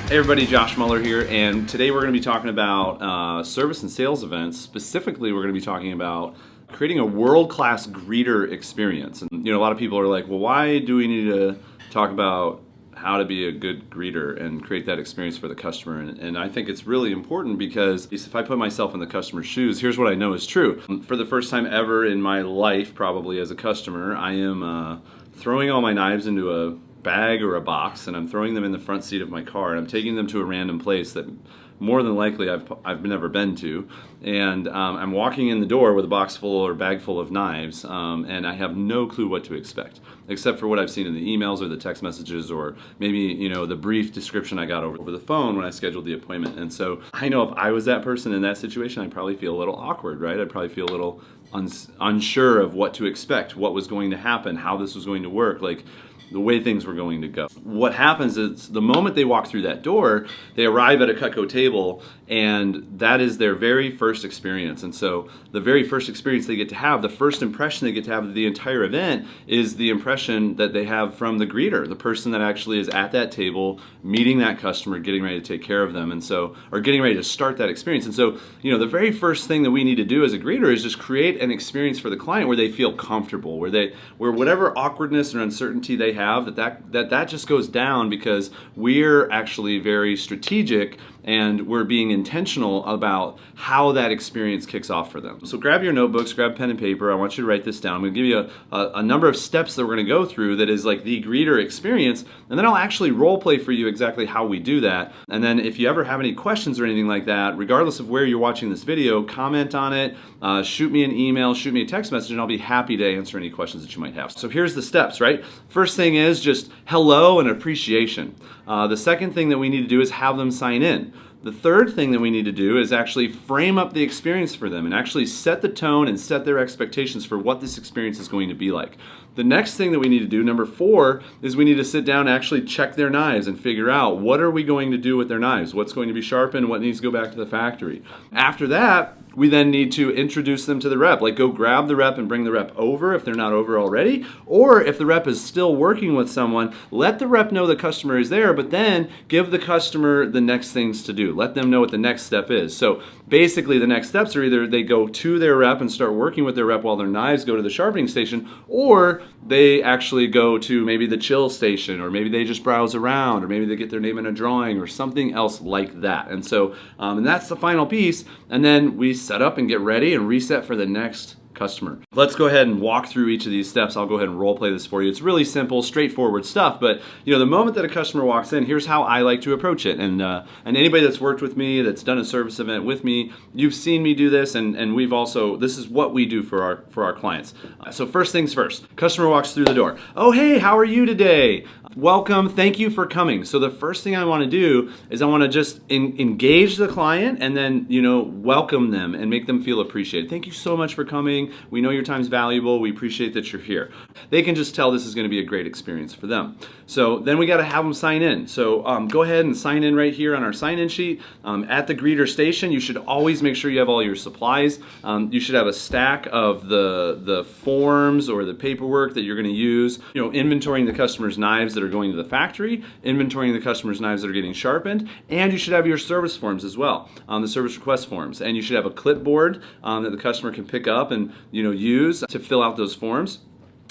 Hey everybody, Josh Mueller here, and today we're going to be talking about service and sales events. Specifically, we're going to be talking about creating a world-class greeter experience. And a lot of people are like, well, why do we need to talk about how to be a good greeter and create that experience for the customer? And I think it's really important because if I put myself in the customer's shoes, here's what I know is true. For the first time ever in my life, probably as a customer, I am throwing all my knives into a bag or a box, and I'm throwing them in the front seat of my car, and I'm taking them to a random place that more than likely I've never been to, and I'm walking in the door with a box full or bag full of knives, and I have no clue what to expect, except for what I've seen in the emails or the text messages, or maybe the brief description I got over the phone when I scheduled the appointment. And so I know if I was that person in that situation, I'd probably feel a little awkward, right? I'd probably feel a little unsure of what to expect, what was going to happen, how this was going to work, like the way things were going to go. What happens is the moment they walk through that door, they arrive at a Cutco table, and that is their very first experience. And so the very first experience they get to have, the first impression they get to have of the entire event, is the impression that they have from the greeter, the person that actually is at that table, meeting that customer, getting ready to take care of them, and so, or getting ready to start that experience. And so, the very first thing that we need to do as a greeter is just create an experience for the client where they feel comfortable, where whatever awkwardness or uncertainty they have, that just goes down, because we're actually very strategic and we're being intentional about how that experience kicks off for them. So grab your notebooks, grab pen and paper. I want you to write this down. I'm going to give you a number of steps that we're going to go through that is like the greeter experience, and then I'll actually role play for you exactly how we do that. And then if you ever have any questions or anything like that, regardless of where you're watching this video, comment on it, shoot me an email, shoot me a text message, and I'll be happy to answer any questions that you might have. So here's the steps, right? First thing is just hello and appreciation. The second thing that we need to do is have them sign in. The third thing that we need to do is actually frame up the experience for them and actually set the tone and set their expectations for what this experience is going to be like. The next thing that we need to do, number 4, is we need to sit down and actually check their knives and figure out what are we going to do with their knives, what's going to be sharpened, what needs to go back to the factory. After that, we then need to introduce them to the rep. Like, go grab the rep and bring the rep over if they're not over already. Or if the rep is still working with someone, let the rep know the customer is there, but then give the customer the next things to do. Let them know what the next step is. So basically the next steps are either they go to their rep and start working with their rep while their knives go to the sharpening station, or they actually go to maybe the chill station, or maybe they just browse around, or maybe they get their name in a drawing or something else like that. And so, and that's the final piece. And then we set up and get ready and reset for the next customer. Let's go ahead and walk through each of these steps. I'll go ahead and role play this for you. It's really simple, straightforward stuff, but the moment that a customer walks in, here's how I like to approach it. And anybody that's worked with me, that's done a service event with me, you've seen me do this, and we've also, this is what we do for our clients. So first things first, customer walks through the door. Oh, hey, how are you today? Welcome, thank you for coming. So the first thing I want to do is I want to just engage the client, and then welcome them and make them feel appreciated. Thank you so much for coming. We know your time's valuable. We appreciate that you're here. They can just tell this is going to be a great experience for them. So then we got to have them sign in. So go ahead and sign in right here on our sign-in sheet. At the greeter station, you should always make sure you have all your supplies. You should have a stack of the forms or the paperwork that you're going to use. Inventorying the customer's knives that are going to the factory, inventorying the customer's knives that are getting sharpened, and you should have your service forms as well, the service request forms. And you should have a clipboard that the customer can pick up and use to fill out those forms.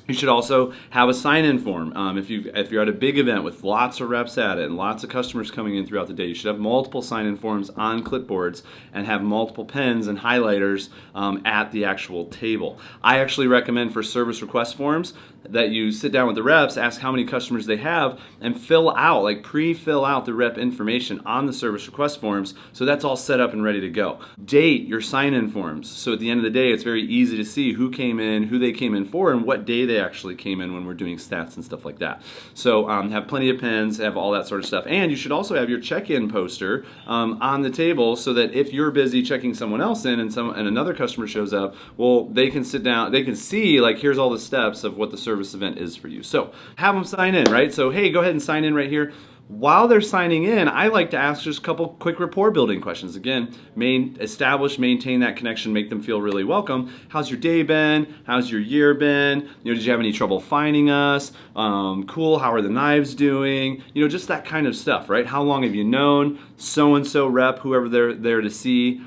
You should also have a sign-in form. If you're at a big event with lots of reps at it and lots of customers coming in throughout the day, you should have multiple sign-in forms on clipboards and have multiple pens and highlighters at the actual table. I actually recommend for service request forms that you sit down with the reps, ask how many customers they have, and fill out, like pre-fill out the rep information on the service request forms, so that's all set up and ready to go. Date your sign-in forms, so at the end of the day it's very easy to see who came in, who they came in for, and what day they actually came in when we're doing stats and stuff like that. So have plenty of pens, have all that sort of stuff, and you should also have your check-in poster on the table, so that if you're busy checking someone else in and another customer shows up, well, they can sit down, they can see, like, here's all the steps of what the service event is for you. So have them sign in, right? So hey, go ahead and sign in right here. while they're signing in, I like to ask just a couple quick rapport building questions. Again, maintain that connection, make them feel really welcome. How's your day been? How's your year been? Did you have any trouble finding us? Cool, how are the knives doing? Just that kind of stuff, right? How long have you known so-and-so rep, whoever they're there to see?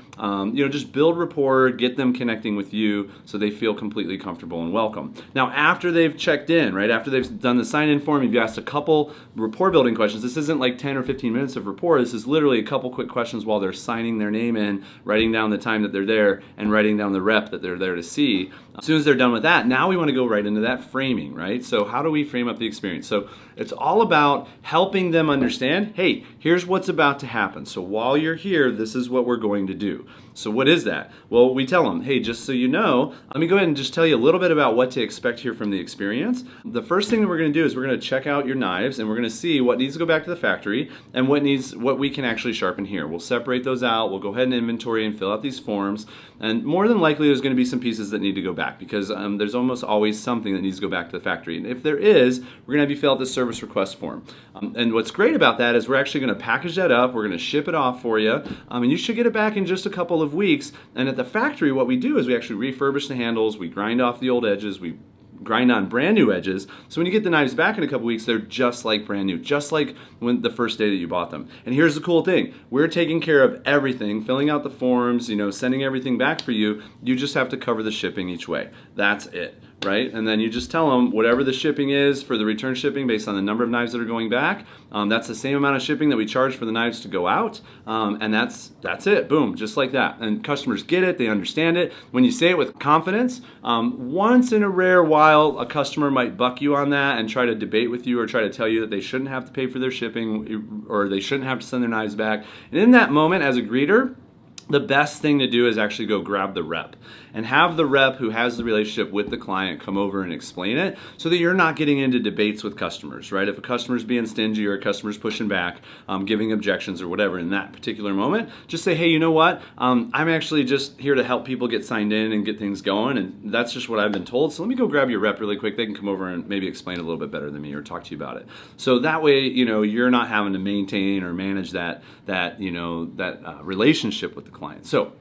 Just build rapport, get them connecting with you so they feel completely comfortable and welcome. Now, after they've checked in, right, after they've done the sign-in form, you've asked a couple rapport building questions. This isn't like 10 or 15 minutes of rapport. This is literally a couple quick questions while they're signing their name in, writing down the time that they're there, and writing down the rep that they're there to see. As soon as they're done with that, now we want to go right into that framing, right? So how do we frame up the experience? So it's all about helping them understand, hey, here's what's about to happen. So while you're here, this is what we're going to do. So what is that? Well, we tell them, hey, just so you know, let me go ahead and just tell you a little bit about what to expect here from the experience. The first thing that we're going to do is we're going to check out your knives, and we're going to see what needs to go back to the factory and what we can actually sharpen here. We'll separate those out. We'll go ahead and inventory and fill out these forms. And more than likely, there's going to be some pieces that need to go back because there's almost always something that needs to go back to the factory. And if there is, we're going to have you fill out the service request form. And what's great about that is we're actually going to package that up. We're going to ship it off for you. And you should get it back in just a couple of weeks. And at the factory, what we do is we actually refurbish the handles. We grind off the old edges. We grind on brand new edges. So when you get the knives back in a couple weeks, they're just like brand new, just like when the first day that you bought them. And here's the cool thing. We're taking care of everything, filling out the forms, sending everything back for you. You just have to cover the shipping each way. That's it, right? And then you just tell them whatever the shipping is for the return shipping based on the number of knives that are going back. That's the same amount of shipping that we charge for the knives to go out. And that's it. Boom, just like that. And customers get it. They understand it. When you say it with confidence, once in a rare while, a customer might buck you on that and try to debate with you or try to tell you that they shouldn't have to pay for their shipping or they shouldn't have to send their knives back. And in that moment, as a greeter, the best thing to do is actually go grab the rep and have the rep who has the relationship with the client come over and explain it so that you're not getting into debates with customers, right? If a customer's being stingy or a customer's pushing back, giving objections or whatever in that particular moment, just say, hey, you know what? I'm actually just here to help people get signed in and get things going, and that's just what I've been told. So let me go grab your rep really quick. They can come over and maybe explain a little bit better than me or talk to you about it. So that way, you're not having to maintain or manage that relationship with the client. So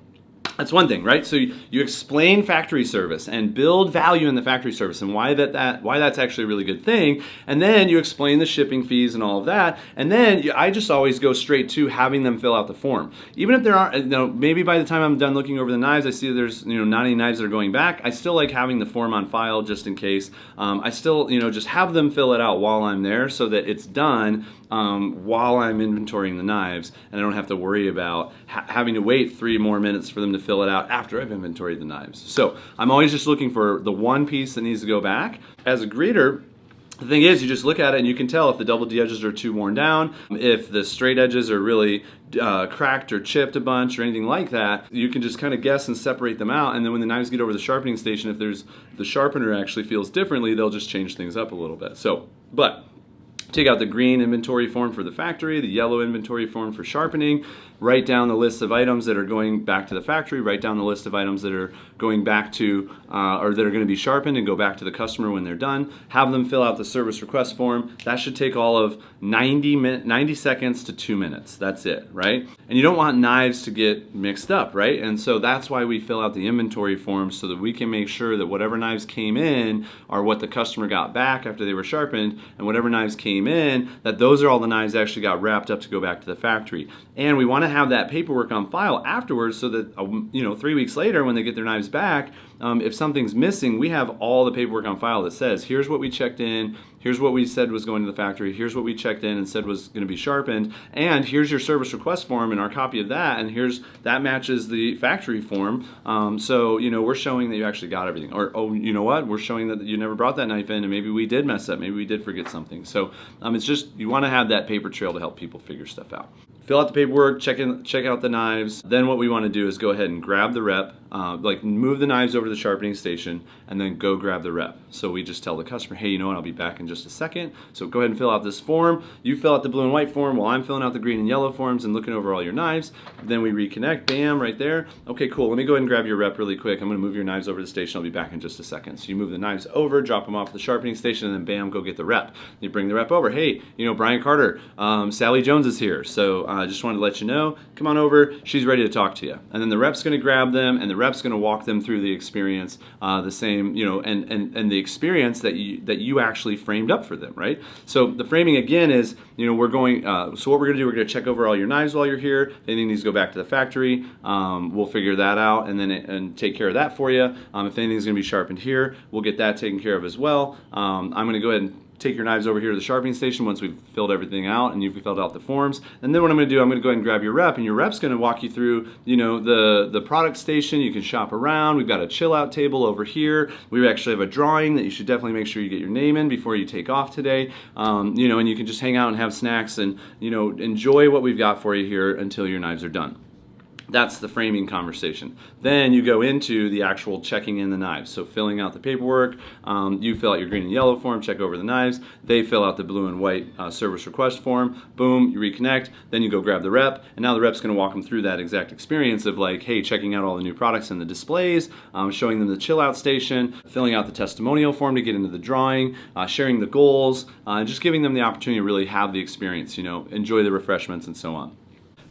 that's one thing, right? So you explain factory service and build value in the factory service and why that's actually a really good thing. And then you explain the shipping fees and all of that. And then I just always go straight to having them fill out the form. Even if there aren't, maybe by the time I'm done looking over the knives, I see that there's not any knives that are going back. I still like having the form on file just in case. I still just have them fill it out while I'm there so that it's done while I'm inventorying the knives, and I don't have to worry about having to wait 3 more minutes for them to fill it out after I've inventoried the knives. So I'm always just looking for the one piece that needs to go back. As a greeter, the thing is, you just look at it and you can tell if the double D edges are too worn down, if the straight edges are really cracked or chipped a bunch or anything like that. You can just kind of guess and separate them out, and then when the knives get over the sharpening station, if the sharpener actually feels differently, they'll just change things up a little bit. But take out the green inventory form for the factory, the yellow inventory form for sharpening, write down the list of items that are going back to the factory, write down the list of items that are going back to, or that are going to be sharpened and go back to the customer when they're done. Have them fill out the service request form. That should take all of 90 seconds to 2 minutes. That's it, right? And you don't want knives to get mixed up, right? And so that's why we fill out the inventory form so that we can make sure that whatever knives came in are what the customer got back after they were sharpened, and whatever knives came in, that those are all the knives that actually got wrapped up to go back to the factory. And we want to have that paperwork on file afterwards so that 3 weeks later when they get their knives back, if something's missing, we have all the paperwork on file that says, here's what we checked in, here's what we said was going to the factory, here's what we checked in and said was going to be sharpened, and here's your service request form and our copy of that, and that matches the factory form. So we're showing that you actually got everything. Or, oh, you know what? We're showing that you never brought that knife in, and maybe we did mess up, maybe we did forget something. So it's just, you want to have that paper trail to help people figure stuff out. fill out the paperwork, check out the knives. Then what we want to do is go ahead and grab the rep, like move the knives over to the sharpening station, and then go grab the rep. So we just tell the customer, hey, you know what, I'll be back in just a second. So go ahead and fill out this form. You fill out the blue and white form while I'm filling out the green and yellow forms and looking over all your knives. Then we reconnect, bam, right there. Okay, cool, let me go ahead and grab your rep really quick. I'm gonna move your knives over to the station. I'll be back in just a second. So you move the knives over, drop them off the sharpening station, and then bam, go get the rep. You bring the rep over. Hey, you know, Brian Carter, Sally Jones is here. So I just wanted to let you know, come on over, she's ready to talk to you. And then the rep's gonna grab them, and the rep's gonna walk them through the experience, the same, you know, and the experience that you actually framed up for them, right? So the framing again is, you know, we're going, so what we're gonna do, we're gonna check over all your knives while you're here. If anything needs to go back to the factory, we'll figure that out and then take care of that for you. If anything's gonna be sharpened here, we'll get that taken care of as well. I'm gonna go ahead and take your knives over here to the sharpening station once we've filled everything out and you've filled out the forms. And then what I'm gonna do, I'm gonna go ahead and grab your rep, and your rep's gonna walk you through, you know, the product station. You can shop around. We've got a chill out table over here. We actually have a drawing that you should definitely make sure you get your name in before you take off today. You know, and you can just hang out and have snacks and, you know, enjoy what we've got for you here until your knives are done. That's the framing conversation. Then you go into the actual checking in the knives. So filling out the paperwork, you fill out your green and yellow form, check over the knives. They fill out the blue and white service request form. Boom, you reconnect. Then you go grab the rep, and now the rep's going to walk them through that exact experience of like, hey, checking out all the new products in the displays, showing them the chill out station, filling out the testimonial form to get into the drawing, sharing the goals, and just giving them the opportunity to really have the experience, you know, enjoy the refreshments and so on.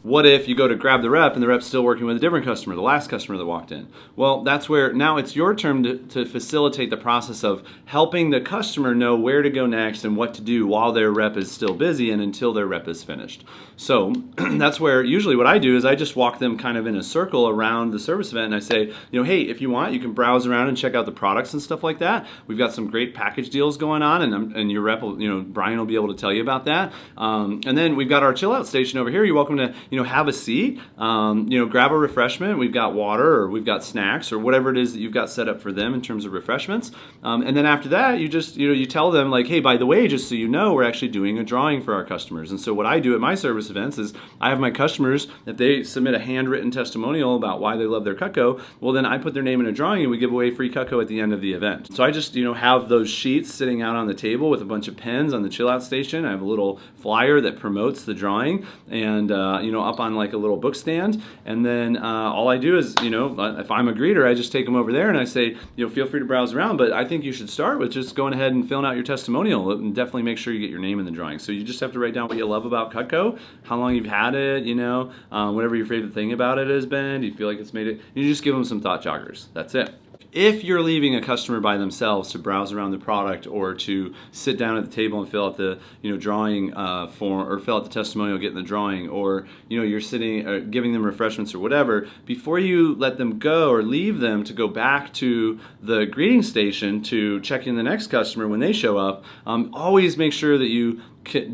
What if you go to grab the rep and the rep's still working with a different customer, the last customer that walked in? Well, that's where now it's your turn to facilitate the process of helping the customer know where to go next and what to do while their rep is still busy and until their rep is finished. So that's where usually what I do is I just walk them kind of in a circle around the service event, and I say, you know, hey, if you want, you can browse around and check out the products and stuff like that. We've got some great package deals going on, and your rep will, you know, Brian will be able to tell you about that. And then we've got our chill out station over here. You're welcome to, you know, have a seat, you know, grab a refreshment. We've got water or we've got snacks or whatever it is that you've got set up for them in terms of refreshments. And then after that, you just, you know, you tell them like, hey, by the way, just so you know, we're actually doing a drawing for our customers. And so what I do at my service events is I have my customers, if they submit a handwritten testimonial about why they love their Cutco, well, then I put their name in a drawing and we give away free Cutco at the end of the event. So I just, you know, have those sheets sitting out on the table with a bunch of pens on the chill out station. I have a little flyer that promotes the drawing and, you know, up on like a little book stand, and then all I do is, you know, if I'm a greeter, I just take them over there and I say, you know, feel free to browse around, but I think you should start with just going ahead and filling out your testimonial and definitely make sure you get your name in the drawing. So you just have to write down what you love about Cutco, how long you've had it, you know, whatever your favorite thing about it has been. Do you feel like it's made it? You just give them some thought joggers. That's it. If you're leaving a customer by themselves to browse around the product or to sit down at the table and fill out the, you know, drawing form or fill out the testimonial, get in the drawing, or, you know, you're sitting giving them refreshments or whatever, before you let them go or leave them to go back to the greeting station to check in the next customer when they show up, always make sure that you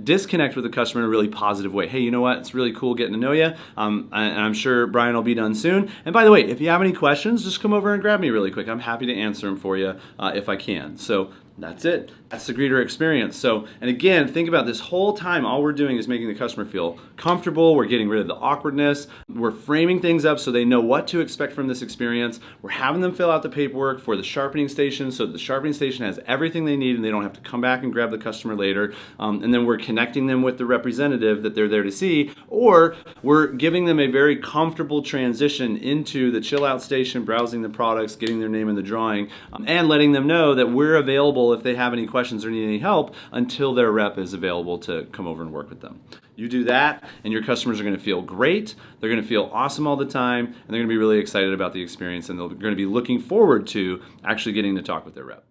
disconnect with the customer in a really positive way. Hey, you know what? It's really cool getting to know you. And I'm sure Brian will be done soon. And by the way, if you have any questions, just come over and grab me really quick. I'm happy to answer them for you if I can. So that's it. That's the greeter experience. So, and again, think about this whole time, all we're doing is making the customer feel comfortable. We're getting rid of the awkwardness. We're framing things up so they know what to expect from this experience. We're having them fill out the paperwork for the sharpening station so the sharpening station has everything they need and they don't have to come back and grab the customer later. And then we're connecting them with the representative that they're there to see, or we're giving them a very comfortable transition into the chill out station, browsing the products, getting their name in the drawing, and letting them know that we're available if they have any questions or need any help until their rep is available to come over and work with them. You do that and your customers are going to feel great, they're going to feel awesome all the time, and they're going to be really excited about the experience, and they're going to be looking forward to actually getting to talk with their rep.